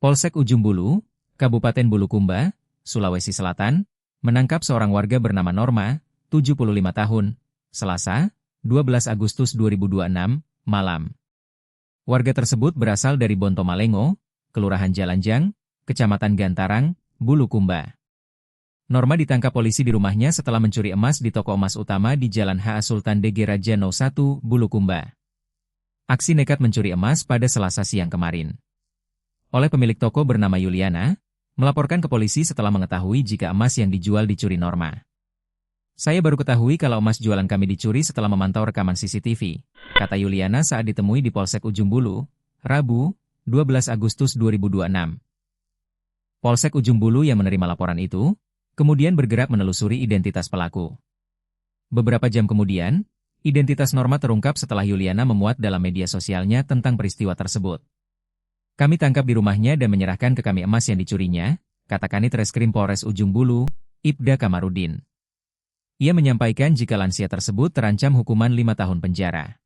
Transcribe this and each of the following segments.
Polsek Ujung Bulu, Kabupaten Bulukumba, Sulawesi Selatan, menangkap seorang warga bernama Norma, 75 tahun, Selasa, 12 Agustus 2026, malam. Warga tersebut berasal dari Bontomalengo, Kelurahan Jalanjang, Kecamatan Gantarang, Bulukumba. Norma ditangkap polisi di rumahnya setelah mencuri emas di toko emas utama di Jalan H.A. Sultan DG Raja No. 1, Bulukumba. Aksi nekat mencuri emas pada Selasa siang kemarin. Oleh pemilik toko bernama Yuliana, melaporkan ke polisi setelah mengetahui jika emas yang dijual dicuri Norma. Saya baru ketahui kalau emas jualan kami dicuri setelah memantau rekaman CCTV, kata Yuliana saat ditemui di Polsek Ujung Bulu, Rabu, 12 Agustus 2026. Polsek Ujung Bulu yang menerima laporan itu, kemudian bergerak menelusuri identitas pelaku. Beberapa jam kemudian, identitas Norma terungkap setelah Yuliana memuat dalam media sosialnya tentang peristiwa tersebut. Kami tangkap di rumahnya dan menyerahkan ke kami emas yang dicurinya, kata Kanit Reskrim Polres Ujung Bulu, Ibda Kamarudin. Ia menyampaikan jika lansia tersebut terancam hukuman 5 tahun penjara.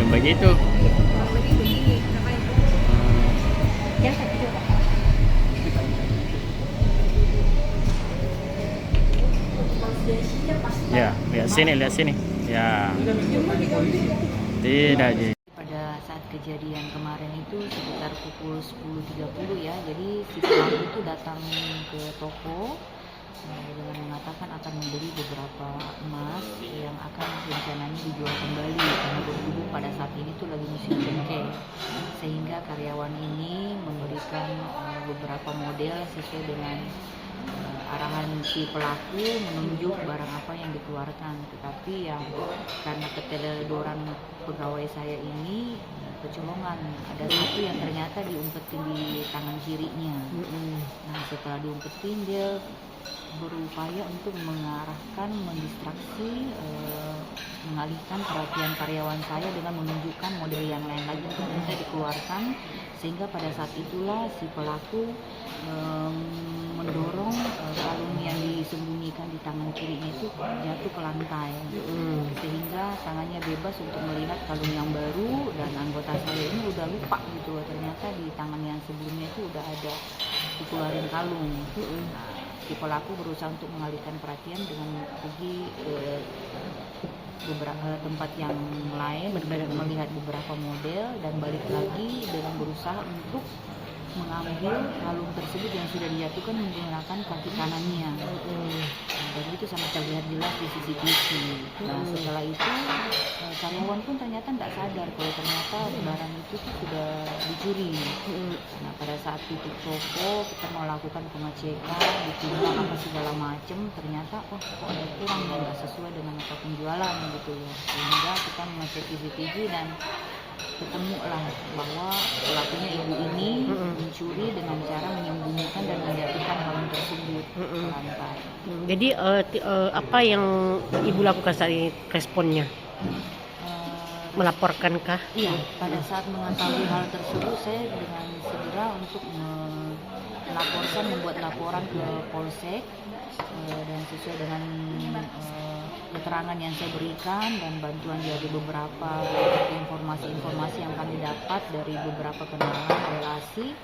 Begitu. Ya, lihat sini. Ya. Tidak. Pada saat kejadian kemarin itu sekitar pukul 10.30 ya. Jadi si pelaku itu datang ke toko dengan mengatakan akan membeli beberapa emas yang akan rencananya dijual kembali karena berhubung pada saat ini tuh lagi musim cengkeh, sehingga karyawan ini memberikan beberapa model sesuai dengan arahan si pelaku menunjuk barang apa yang dikeluarkan. Tetapi yang karena keteledoran pegawai saya ini kecolongan, ada satu yang ternyata diumpetin di tangan kirinya. Nah setelah diumpetin dia berupaya untuk mendistraksi, mengalihkan perhatian karyawan saya dengan menunjukkan model yang lain lagi untuk bisa dikeluarkan, sehingga pada saat itulah si pelaku mendorong kalung yang disembunyikan di tangan kirinya itu jatuh ke lantai, sehingga tangannya bebas untuk melihat kalung yang baru, dan anggota saya ini udah lupa gitu, ternyata di tangan yang sebelumnya itu udah ada dikeluarin kalung. Nah, si pelaku berusaha untuk mengalihkan perhatian dengan pergi ke beberapa tempat yang lain, melihat beberapa model dan balik lagi dengan berusaha untuk mengambil kalung tersebut yang sudah dijatuhkan menggunakan kaki kanannya. Dan itu sangat terlihat jelas di CCTV. Nah, setelah itu karyawan pun ternyata tidak sadar kalau ternyata barang itu tuh sudah dicuri. Nah, pada saat tutup toko kita melakukan pengecekan, ditimbang apa segala macam, ternyata kok ada kurang, tidak sesuai dengan apa penjualan gitu ya. Sehingga kita mengecek CCTV dan ketemulah bahwa pelakunya ibu ini mencuri dengan cara menyembunyikan dan menjatuhkan kalung tersebut ke lantai. Jadi apa yang ibu lakukan saat ini responnya? Melaporkankah? Iya, pada saat mengetahui hal tersebut saya dengan segera untuk membuat laporan ke Polsek dan sesuai dengan keterangan yang saya berikan dan bantuan dari beberapa informasi-informasi yang kami dapat dari beberapa kenalan relasi.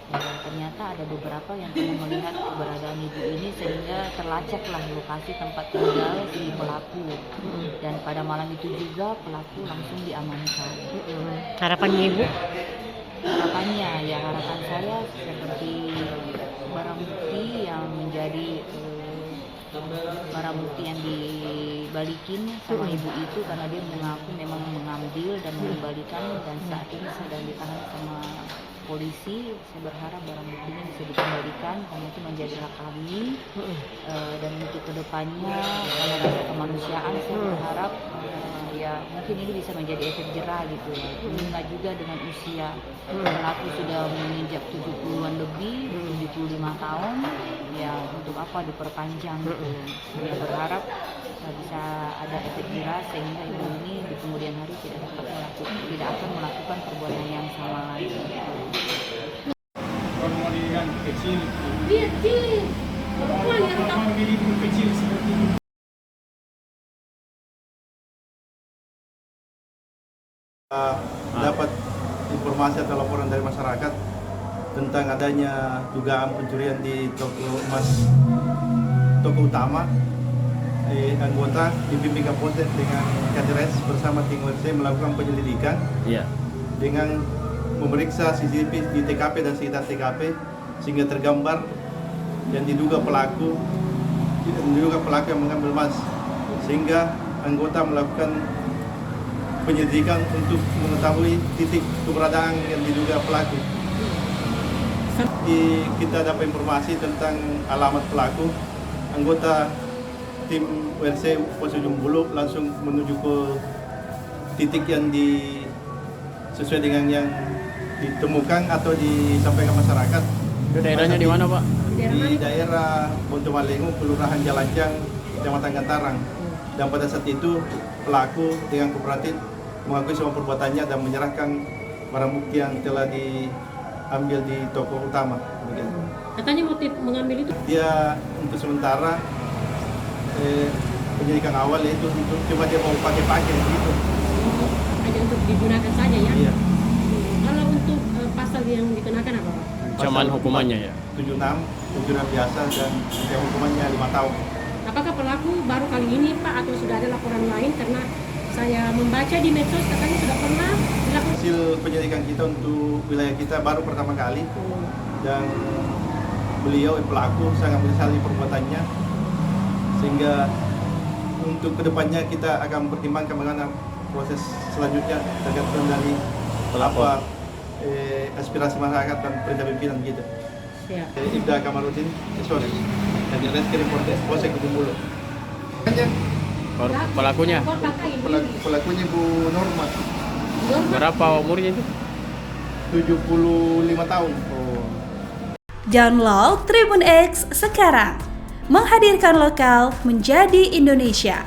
Dan ternyata ada beberapa yang kami melihat keberadaan ibu ini sehingga terlacaklah lokasi tempat tinggal si pelaku. Dan pada malam itu juga pelaku langsung diamankan. Harapannya ibu? Harapannya ya, harapan saya seperti barang bukti yang menjadi barang bukti yang dibalikin sama ibu itu, karena dia mengaku memang mengambil dan mengembalikan dan saat ini sedang ditahan sama polisi. Saya berharap barang buktinya bisa dikembalikan karena itu menjadi hak kami. Dan untuk kedepannya karena rasa kemanusiaan saya berharap ya mungkin ini bisa menjadi efek jerah gitu ya, mengingat juga dengan usia pelaku sudah menginjak 70-an lebih, 75 tahun ya, untuk apa diperpanjang gitu. Saya berharap bisa ada efek jerah sehingga ibu ini di kemudian hari tidak akan melakukan perbuatan yang sama lagi. Yang kecil, kecil seperti itu. Dapat informasi atau laporan dari masyarakat tentang adanya dugaan pencurian di toko emas, toko utama. Anggota dipimpin Kapolsek dengan Kadres bersama tim WC melakukan penyelidikan dengan memeriksa CCTV di TKP dan sekitar TKP sehingga tergambar yang diduga pelaku yang mengambil emas, sehingga anggota melakukan penyelidikan untuk mengetahui titik keberadaan yang diduga pelaku. Kita dapat informasi tentang alamat pelaku. Anggota tim WRC Polsek Ujung Bulu langsung menuju ke titik yang sesuai dengan yang ditemukan atau disampaikan masyarakat. Itu daerahnya di mana, Pak? Di daerah Bontomalengo, Kelurahan Jalancang, Kecamatan Gantarang. Dan pada saat itu pelaku dengan kooperatif mengakui semua perbuatannya dan menyerahkan barang bukti yang telah diambil di toko utama. Katanya motif mengambil itu? Dia untuk sementara penyelidikan awal itu untuk cuma dia mau pakai gitu. Hanya untuk digunakan saja ya? Iya. Kalau untuk pasal yang dikenakan apa, Pak? Ancaman hukumannya ya? 76, pencurian biasa dan yang hukumannya 5 tahun. Apakah pelaku baru kali ini, Pak, atau sudah ada laporan lain? Karena saya membaca di medsos katanya sudah pernah dilakukan. Hasil penyelidikan kita untuk wilayah kita baru pertama kali dan beliau pelaku sangat menyesali perbuatannya, sehingga untuk kedepannya kita akan mempertimbangkan bagaimana proses selanjutnya tergantung dari apa aspirasi masyarakat dan perintah pimpinan gitu. Siap. Ibda Kamarudin, SOS, dan di Reskrim Polsek Ujung Bulu. Pelakunya? Pelakunya Bu Norma. Berapa umurnya itu? 75 tahun. Download Tribun X sekarang, menghadirkan lokal menjadi Indonesia.